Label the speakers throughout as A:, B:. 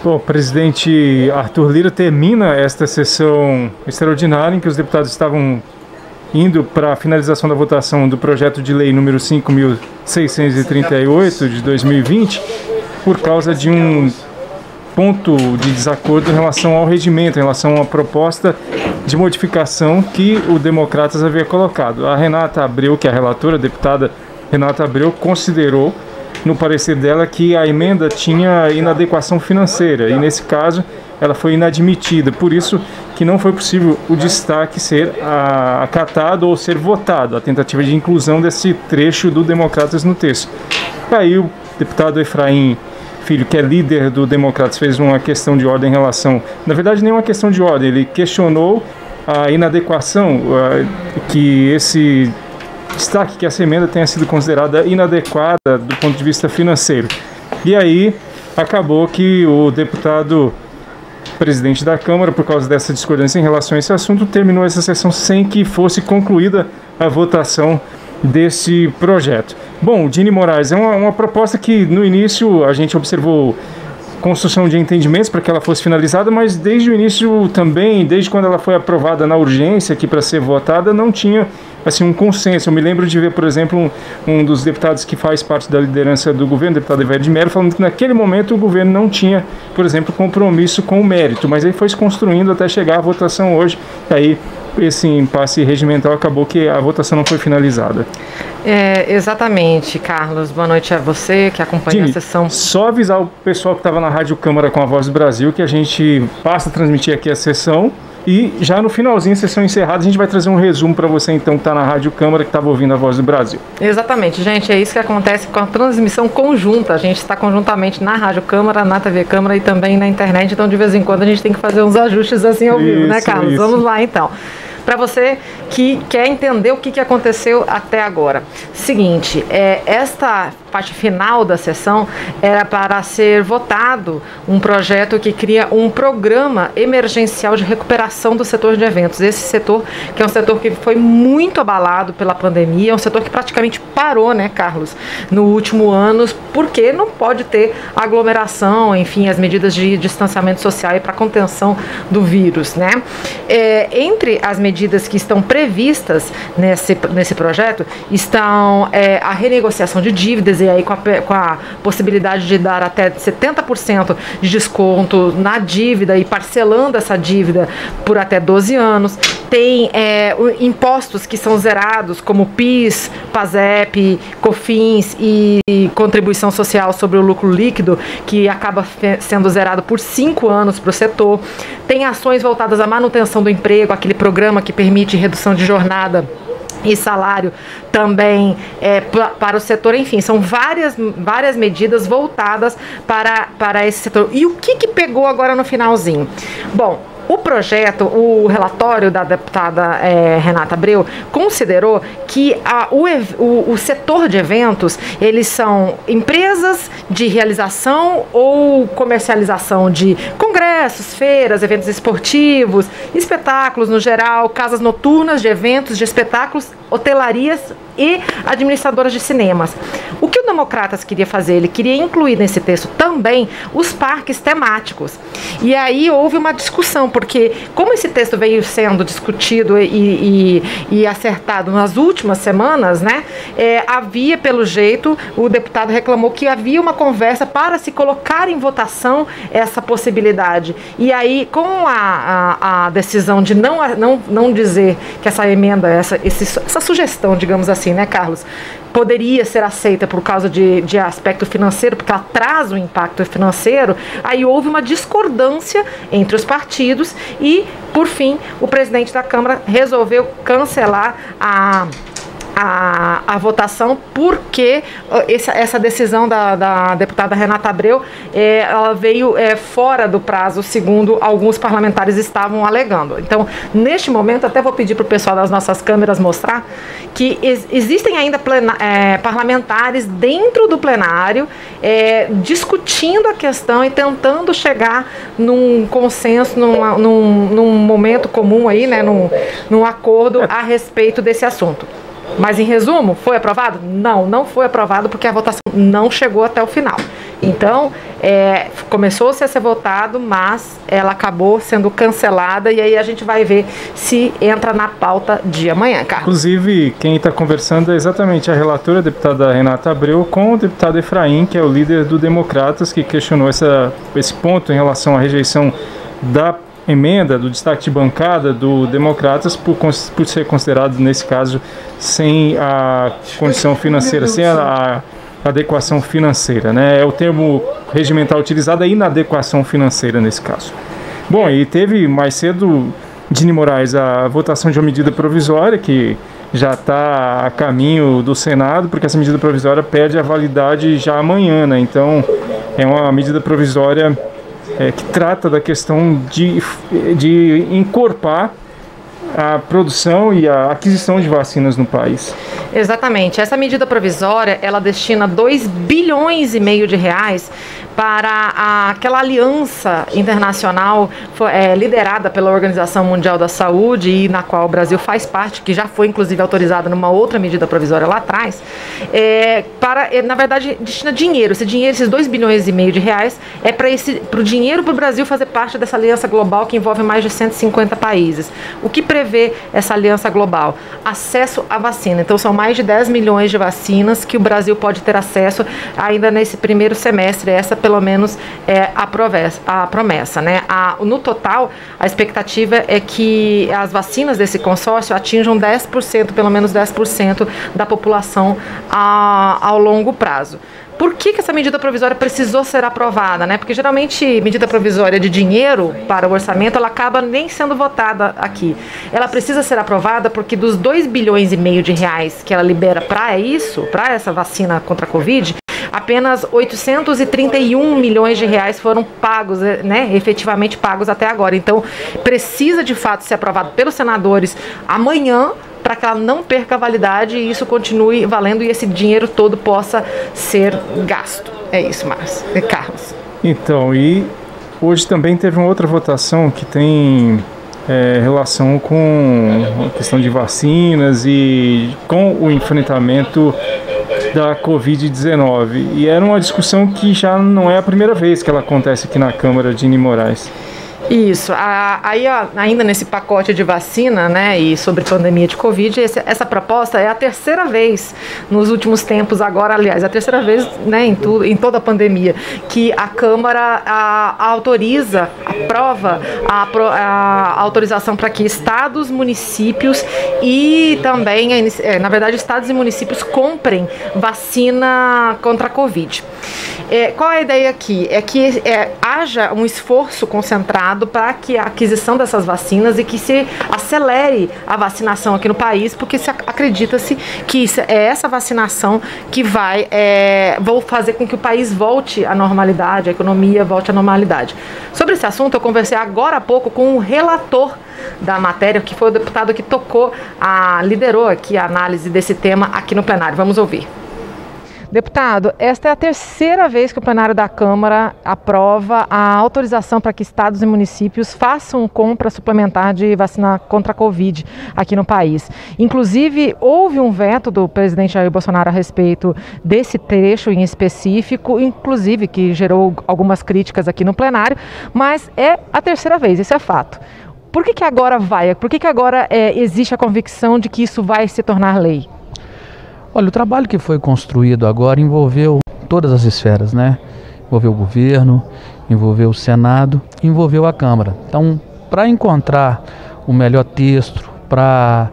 A: Bom, o presidente Arthur Lira termina esta sessão extraordinária em que os deputados estavam indo para a finalização da votação do projeto de lei número 5.638 de 2020 por causa de um ponto de desacordo em relação ao regimento, em relação à proposta de modificação que o Democratas havia colocado. A Renata Abreu, que é a relatora, a deputada Renata Abreu, considerou no parecer dela que a emenda tinha inadequação financeira e nesse caso ela foi inadmitida, por isso que não foi possível o destaque ser acatado ou ser votado, a tentativa de inclusão desse trecho do Democratas no texto. Aí o deputado Efraim Filho, que é líder do Democratas, fez uma questão de ordem em relação, na verdade nem uma questão de ordem, ele questionou a inadequação, que esse destaque que essa emenda tenha sido considerada inadequada do ponto de vista financeiro. E aí acabou que o deputado presidente da Câmara, por causa dessa discordância em relação a esse assunto, terminou essa sessão sem que fosse concluída a votação desse projeto. Bom, Dini Moraes, é uma proposta que no início a gente observou construção de entendimentos para que ela fosse finalizada, mas desde o início também, desde quando ela foi aprovada na urgência aqui para ser votada, não tinha assim um consenso. Eu me lembro de ver, por exemplo, um dos deputados que faz parte da liderança do governo, o deputado Evédio de Mello, falando que naquele momento o governo não tinha, por exemplo, compromisso com o mérito, mas aí foi se construindo até chegar à votação hoje. Aí esse impasse regimental acabou que a votação não foi finalizada.
B: Exatamente, Carlos. Boa noite a você que acompanha a sessão. Só
A: avisar o pessoal que estava na Rádio Câmara com a Voz do Brasil que a gente passa a transmitir aqui a sessão e já no finalzinho, a sessão encerrada, a gente vai trazer um resumo para você então que está na Rádio Câmara, que estava ouvindo a Voz do Brasil. Exatamente, gente, é isso que acontece com a transmissão conjunta. A gente está conjuntamente na Rádio Câmara, na TV Câmara e também na internet, então de vez em quando a gente tem que fazer uns ajustes assim ao vivo, né, Carlos? Isso. Vamos lá então. Para você que quer entender o que aconteceu até agora. Seguinte, esta parte final da sessão era para ser votado um projeto que cria um programa emergencial de recuperação do setor de eventos. Esse setor, que é um setor que foi muito abalado pela pandemia, é um setor que praticamente parou, né, Carlos, no último ano, porque não pode ter aglomeração, enfim, as medidas de distanciamento social e para contenção do vírus, né? Entre as medidas que estão previstas nesse projeto estão a renegociação de dívidas, e aí com a possibilidade de dar até 70% de desconto na dívida e parcelando essa dívida por até 12 anos. Tem impostos que são zerados, como PIS, PASEP, COFINS e contribuição social sobre o lucro líquido, que acaba sendo zerado por 5 anos para o setor. Tem ações voltadas à manutenção do emprego, aquele programa que permite redução de jornada e salário também para o setor. Enfim, são várias medidas voltadas para esse setor. E o que pegou agora no finalzinho? Bom, o projeto, o relatório da deputada Renata Abreu considerou que o setor de eventos, eles são empresas de realização ou comercialização de congressos, feiras, eventos esportivos, espetáculos no geral, casas noturnas de eventos, de espetáculos, hotelarias e administradoras de cinemas. O que o Democratas queria fazer? Ele queria incluir nesse texto também os parques temáticos. E aí houve uma discussão, porque como esse texto veio sendo discutido e acertado nas últimas semanas, né, havia, pelo jeito, o deputado reclamou que havia uma conversa para se colocar em votação essa possibilidade. E aí, com a decisão de não dizer que essa emenda, essa sugestão, digamos assim, né, Carlos, poderia ser aceita por causa de aspecto financeiro, porque ela traz um impacto financeiro, aí houve uma discordância entre os partidos e, por fim, o presidente da Câmara resolveu cancelar a votação, porque essa decisão da deputada Renata Abreu ela veio fora do prazo, segundo alguns parlamentares estavam alegando. Então, neste momento, até vou pedir para o pessoal das nossas câmeras mostrar que existem ainda parlamentares dentro do plenário discutindo a questão e tentando chegar num consenso, num momento comum aí, né, num acordo a respeito desse assunto. Mas, em resumo, foi aprovado? Não foi aprovado porque a votação não chegou até o final.
B: Então, começou-se a ser votado, mas ela acabou sendo cancelada e aí a gente vai ver se entra na pauta de amanhã, Carlos.
A: Inclusive, quem está conversando é exatamente a relatora, a deputada Renata Abreu, com o deputado Efraim, que é o líder do Democratas, que questionou esse ponto em relação à rejeição da emenda, do destaque de bancada do Democratas por ser considerado, nesse caso, sem a condição financeira, sem a adequação financeira, né? É o termo regimental utilizado, é inadequação financeira nesse caso. Bom, e teve mais cedo, Dini Moraes, a votação de uma medida provisória que já está a caminho do Senado, porque essa medida provisória perde a validade já amanhã, né? Então, é uma medida provisória que trata da questão de encorpar a produção e a aquisição de vacinas no país.
B: Exatamente. Essa medida provisória, ela destina 2,5 bilhões de reais para aquela aliança internacional liderada pela Organização Mundial da Saúde e na qual o Brasil faz parte, que já foi inclusive autorizada numa outra medida provisória lá atrás, na verdade, destina dinheiro. Esse dinheiro, esses 2,5 bilhões de reais, é para o dinheiro para o Brasil fazer parte dessa aliança global que envolve mais de 150 países. O que prevê essa aliança global? Acesso à vacina. Então, são mais de 10 milhões de vacinas que o Brasil pode ter acesso ainda nesse primeiro semestre. Essa, pelo menos, é a promessa, né? No total, a expectativa é que as vacinas desse consórcio atinjam 10%, pelo menos 10% da população ao longo prazo. Por que essa medida provisória precisou ser aprovada, né? Porque geralmente medida provisória de dinheiro para o orçamento, ela acaba nem sendo votada aqui. Ela precisa ser aprovada porque dos 2,5 bilhões de reais que ela libera para isso, para essa vacina contra a Covid, apenas 831 milhões de reais foram pagos, né, efetivamente pagos até agora. Então, precisa de fato ser aprovado pelos senadores amanhã, para que ela não perca a validade e isso continue valendo e esse dinheiro todo possa ser gasto. É isso, Márcio e Carlos.
A: Então, e hoje também teve uma outra votação que tem relação com a questão de vacinas e com o enfrentamento da Covid-19. E era uma discussão que já não é a primeira vez que ela acontece aqui na Câmara, Dini Moraes.
B: Isso, aí ainda nesse pacote de vacina, né, e sobre pandemia de Covid, essa proposta é a terceira vez nos últimos tempos, agora, aliás, a terceira vez, né, em toda a pandemia, que a Câmara aprova a autorização para que estados, municípios e também, na verdade, estados e municípios comprem vacina contra a Covid. Qual é a ideia aqui? É que haja um esforço concentrado para que a aquisição dessas vacinas e que se acelere a vacinação aqui no país, porque acredita-se que é essa vacinação que vai fazer com que o país volte à normalidade, a economia volte à normalidade. Sobre esse assunto, eu conversei agora há pouco com o relator da matéria, que foi o deputado que liderou aqui a análise desse tema aqui no plenário. Vamos ouvir. Deputado, esta é a terceira vez que o plenário da Câmara aprova a autorização para que estados e municípios façam compra suplementar de vacina contra a Covid aqui no país. Inclusive, houve um veto do presidente Jair Bolsonaro a respeito desse trecho em específico, inclusive que gerou algumas críticas aqui no plenário, mas é a terceira vez, isso é fato. Por que agora existe a convicção de que isso vai se tornar lei?
C: Olha, o trabalho que foi construído agora envolveu todas as esferas, né? Envolveu o governo, envolveu o Senado, envolveu a Câmara. Então, para encontrar o melhor texto, para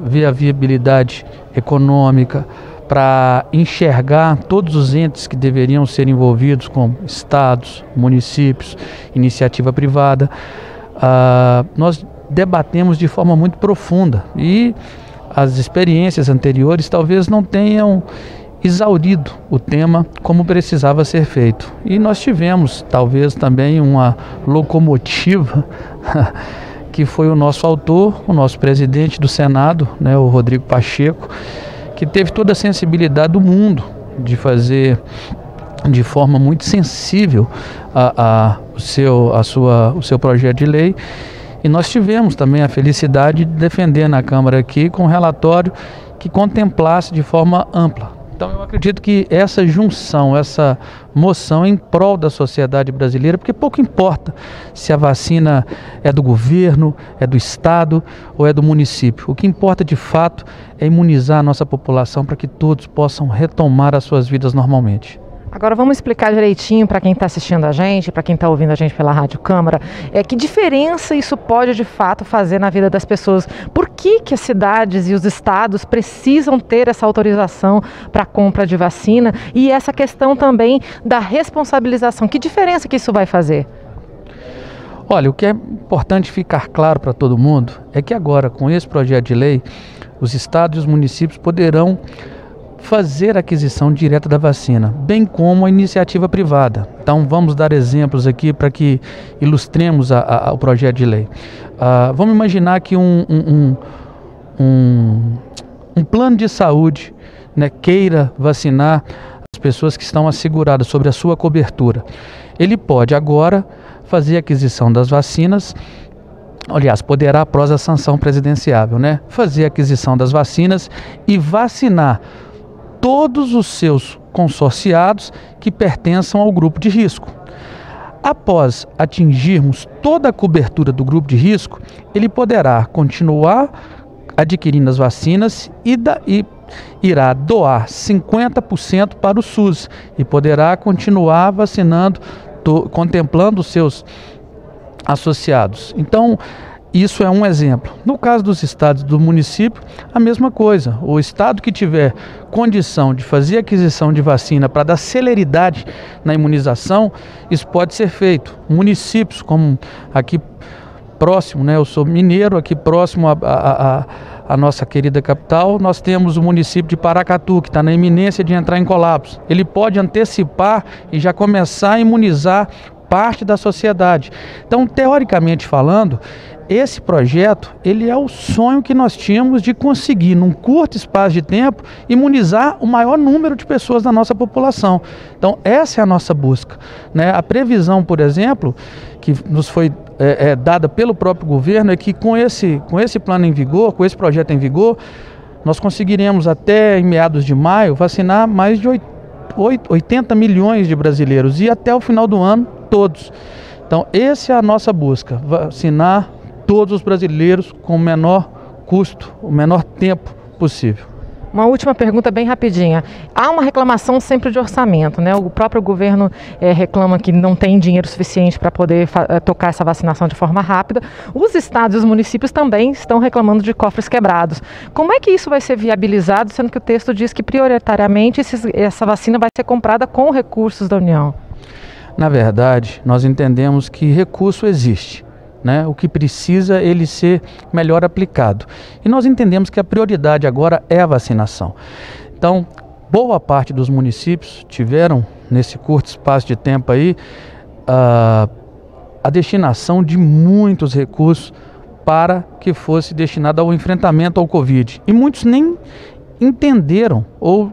C: ver a viabilidade econômica, para enxergar todos os entes que deveriam ser envolvidos, como estados, municípios, iniciativa privada, nós debatemos de forma muito profunda e as experiências anteriores talvez não tenham exaurido o tema como precisava ser feito. E nós tivemos talvez também uma locomotiva que foi o nosso autor, o nosso presidente do Senado, né, o Rodrigo Pacheco, que teve toda a sensibilidade do mundo de fazer de forma muito sensível o seu projeto de lei. E nós tivemos também a felicidade de defender na Câmara aqui com um relatório que contemplasse de forma ampla Então eu acredito que essa junção, essa moção em prol da sociedade brasileira, porque pouco importa se a vacina é do governo, é do estado ou é do município. O que importa de fato é imunizar a nossa população para que todos possam retomar as suas vidas normalmente.
B: Agora vamos explicar direitinho para quem está assistindo a gente, para quem está ouvindo a gente pela Rádio Câmara, que diferença isso pode de fato fazer na vida das pessoas. Por que as cidades e os estados precisam ter essa autorização para a compra de vacina e essa questão também da responsabilização? Que diferença que isso vai fazer?
C: Olha, o que é importante ficar claro para todo mundo é que agora, com esse projeto de lei, os estados e os municípios poderão fazer a aquisição direta da vacina, bem como a iniciativa privada. Então vamos dar exemplos aqui para que ilustremos o projeto de lei. Vamos imaginar que um plano de saúde, né, queira vacinar as pessoas que estão asseguradas sobre a sua cobertura. Ele pode agora fazer a aquisição das vacinas. Aliás, poderá, após a sanção presidenciável, né, fazer a aquisição das vacinas e vacinar todos os seus consorciados que pertençam ao grupo de risco. Após atingirmos toda a cobertura do grupo de risco, ele poderá continuar adquirindo as vacinas e irá doar 50% para o SUS e poderá continuar vacinando, contemplando os seus associados. Então, isso é um exemplo. No caso dos estados e do município, a mesma coisa. O estado que tiver condição de fazer aquisição de vacina para dar celeridade na imunização, isso pode ser feito. Municípios, como aqui próximo, né? Eu sou mineiro, aqui próximo a nossa querida capital, nós temos o município de Paracatu, que está na iminência de entrar em colapso. Ele pode antecipar e já começar a imunizar parte da sociedade. Então, teoricamente falando, esse projeto, ele é o sonho que nós tínhamos de conseguir, num curto espaço de tempo, imunizar o maior número de pessoas da nossa população. Então, essa é a nossa busca, né? A previsão, por exemplo, que nos foi dada pelo próprio governo, é que com esse plano em vigor, com esse projeto em vigor, nós conseguiremos até em meados de maio vacinar mais de 80 milhões de brasileiros e até o final do ano, todos. Então, essa é a nossa busca, vacinar todos os brasileiros com o menor custo, o menor tempo possível.
B: Uma última pergunta bem rapidinha. Há uma reclamação sempre de orçamento, né? O próprio governo reclama que não tem dinheiro suficiente para poder tocar essa vacinação de forma rápida. Os estados e os municípios também estão reclamando de cofres quebrados. Como é que isso vai ser viabilizado, sendo que o texto diz que prioritariamente essa vacina vai ser comprada com recursos da União?
C: Na verdade, nós entendemos que recurso existe, né? O que precisa ele ser melhor aplicado. E nós entendemos que a prioridade agora é a vacinação. Então, boa parte dos municípios tiveram, nesse curto espaço de tempo aí, a destinação de muitos recursos para que fosse destinado ao enfrentamento ao Covid. E muitos nem entenderam ou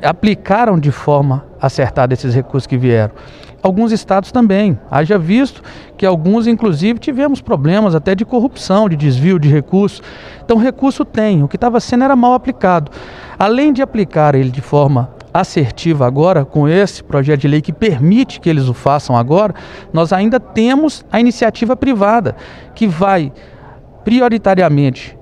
C: aplicaram de forma acertada esses recursos que vieram. Alguns estados também, haja visto que alguns inclusive tivemos problemas até de corrupção, de desvio de recursos. Então recurso tem, o que estava sendo era mal aplicado. Além de aplicar ele de forma assertiva agora, com esse projeto de lei que permite que eles o façam agora, nós ainda temos a iniciativa privada, que vai prioritariamente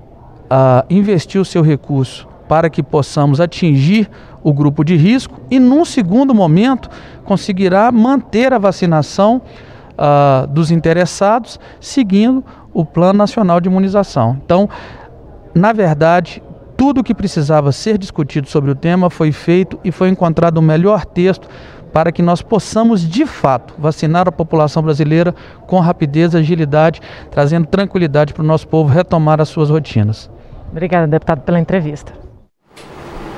C: investir o seu recurso para que possamos atingir o grupo de risco e, num segundo momento, conseguirá manter a vacinação dos interessados, seguindo o Plano Nacional de Imunização. Então, na verdade, tudo o que precisava ser discutido sobre o tema foi feito e foi encontrado o melhor texto para que nós possamos, de fato, vacinar a população brasileira com rapidez e agilidade, trazendo tranquilidade para o nosso povo retomar as suas rotinas.
B: Obrigada, deputado, pela entrevista.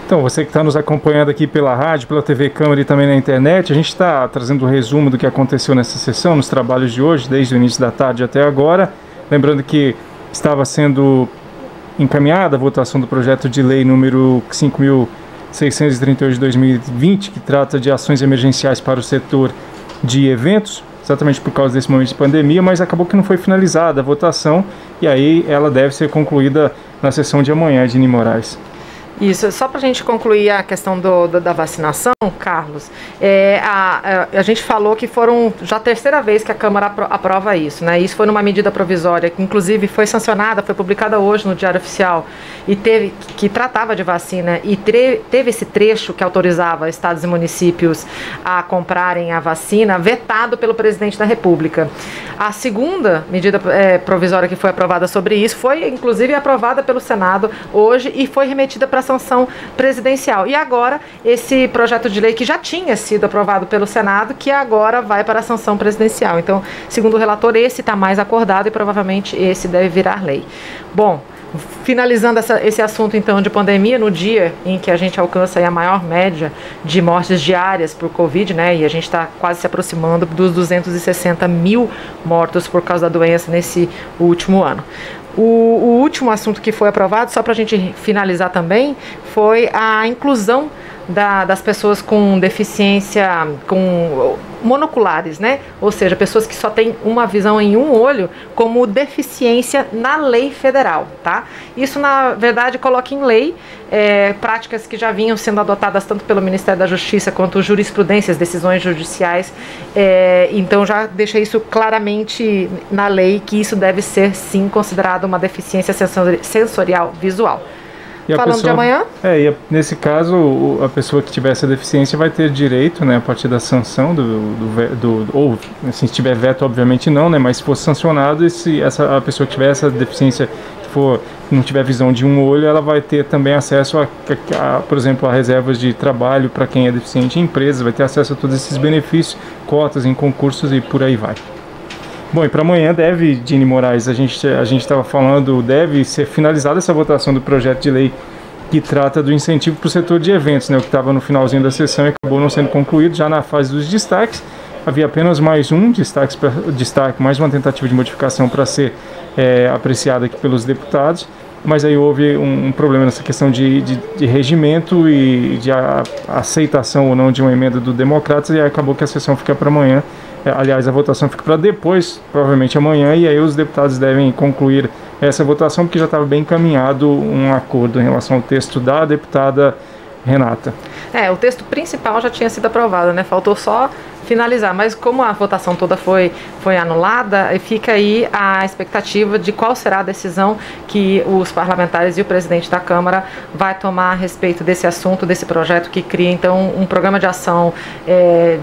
A: Então, você que está nos acompanhando aqui pela rádio, pela TV Câmara e também na internet, a gente está trazendo um resumo do que aconteceu nessa sessão, nos trabalhos de hoje, desde o início da tarde até agora. Lembrando que estava sendo encaminhada a votação do projeto de lei número 5.638 de 2020, que trata de ações emergenciais para o setor de eventos, exatamente por causa desse momento de pandemia, mas acabou que não foi finalizada a votação e aí ela deve ser concluída na sessão de amanhã de Nini Moraes.
B: Isso, só para a gente concluir a questão da vacinação, Carlos, a gente falou que foram já a terceira vez que a Câmara aprova isso, né? Isso foi numa medida provisória que inclusive foi sancionada, foi publicada hoje no Diário Oficial e que tratava de vacina e teve esse trecho que autorizava estados e municípios a comprarem a vacina vetado pelo presidente da República. A segunda medida provisória que foi aprovada sobre isso foi inclusive aprovada pelo Senado hoje e foi remetida para sanção presidencial. E agora, esse projeto de lei que já tinha sido aprovado pelo Senado, que agora vai para a sanção presidencial. Então, segundo o relator, esse está mais acordado e provavelmente esse deve virar lei. Bom, finalizando esse assunto então de pandemia, no dia em que a gente alcança aí a maior média de mortes diárias por Covid, né, e a gente está quase se aproximando dos 260 mil mortos por causa da doença nesse último ano. O último assunto que foi aprovado, só para a gente finalizar também, foi a inclusão das pessoas com deficiência, com monoculares, né? Ou seja, pessoas que só têm uma visão em um olho, como deficiência na lei federal, tá? Isso, na verdade, coloca em lei práticas que já vinham sendo adotadas tanto pelo Ministério da Justiça quanto jurisprudências, decisões judiciais. Então, já deixa isso claramente na lei, que isso deve ser, sim, considerado uma deficiência sensorial visual. Falando de amanhã?
A: Nesse caso, a pessoa que tiver essa deficiência vai ter direito, né, a partir da sanção ou assim, se tiver veto, obviamente não, né, mas se for sancionado, a pessoa que tiver essa deficiência, não tiver visão de um olho, ela vai ter também acesso por exemplo, a reservas de trabalho para quem é deficiente em empresas, vai ter acesso a todos esses benefícios, cotas em concursos e por aí vai. Bom, e para amanhã Dini Moraes, a gente estava falando, deve ser finalizada essa votação do projeto de lei que trata do incentivo para o setor de eventos, né, o que estava no finalzinho da sessão e acabou não sendo concluído. Já na fase dos destaques, havia apenas mais um destaque, mais uma tentativa de modificação para ser apreciada aqui pelos deputados, mas aí houve um problema nessa questão de regimento e de aceitação ou não de uma emenda do Democratas, e aí acabou que a sessão fica para amanhã. Aliás, a votação fica para depois, provavelmente amanhã, e aí os deputados devem concluir essa votação, porque já estava bem encaminhado um acordo em relação ao texto da deputada Renata.
B: O texto principal já tinha sido aprovado, né? Faltou só finalizar, mas como a votação toda foi anulada, fica aí a expectativa de qual será a decisão que os parlamentares e o presidente da Câmara vai tomar a respeito desse assunto, desse projeto que cria então um programa de ação,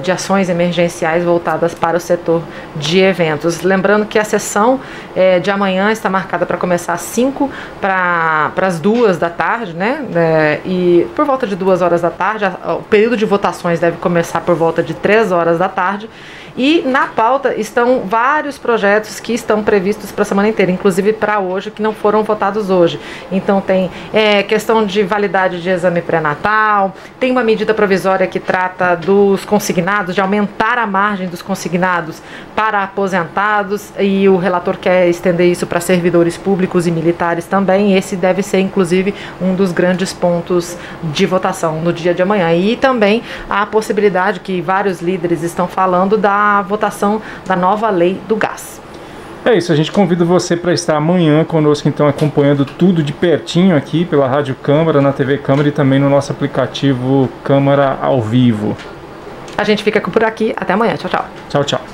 B: de ações emergenciais voltadas para o setor de eventos. Lembrando que a sessão de amanhã está marcada para começar às 5 para as 2 da tarde, né? E por volta de 2 horas da tarde, o período de votações deve começar por volta de 3 horas da tarde. E na pauta estão vários projetos que estão previstos para a semana inteira, inclusive para hoje, que não foram votados hoje. Então tem questão de validade de exame pré-natal, tem uma medida provisória que trata dos consignados, de aumentar a margem dos consignados para aposentados, e o relator quer estender isso para servidores públicos e militares também. Esse deve ser, inclusive, um dos grandes pontos de votação no dia de amanhã. E também a possibilidade que vários líderes estão falando da votação da nova lei do gás.
A: É isso, a gente convida você para estar amanhã conosco, então, acompanhando tudo de pertinho aqui pela Rádio Câmara, na TV Câmara e também no nosso aplicativo Câmara ao Vivo.
B: A gente fica por aqui, até amanhã, tchau, tchau.
A: Tchau, tchau.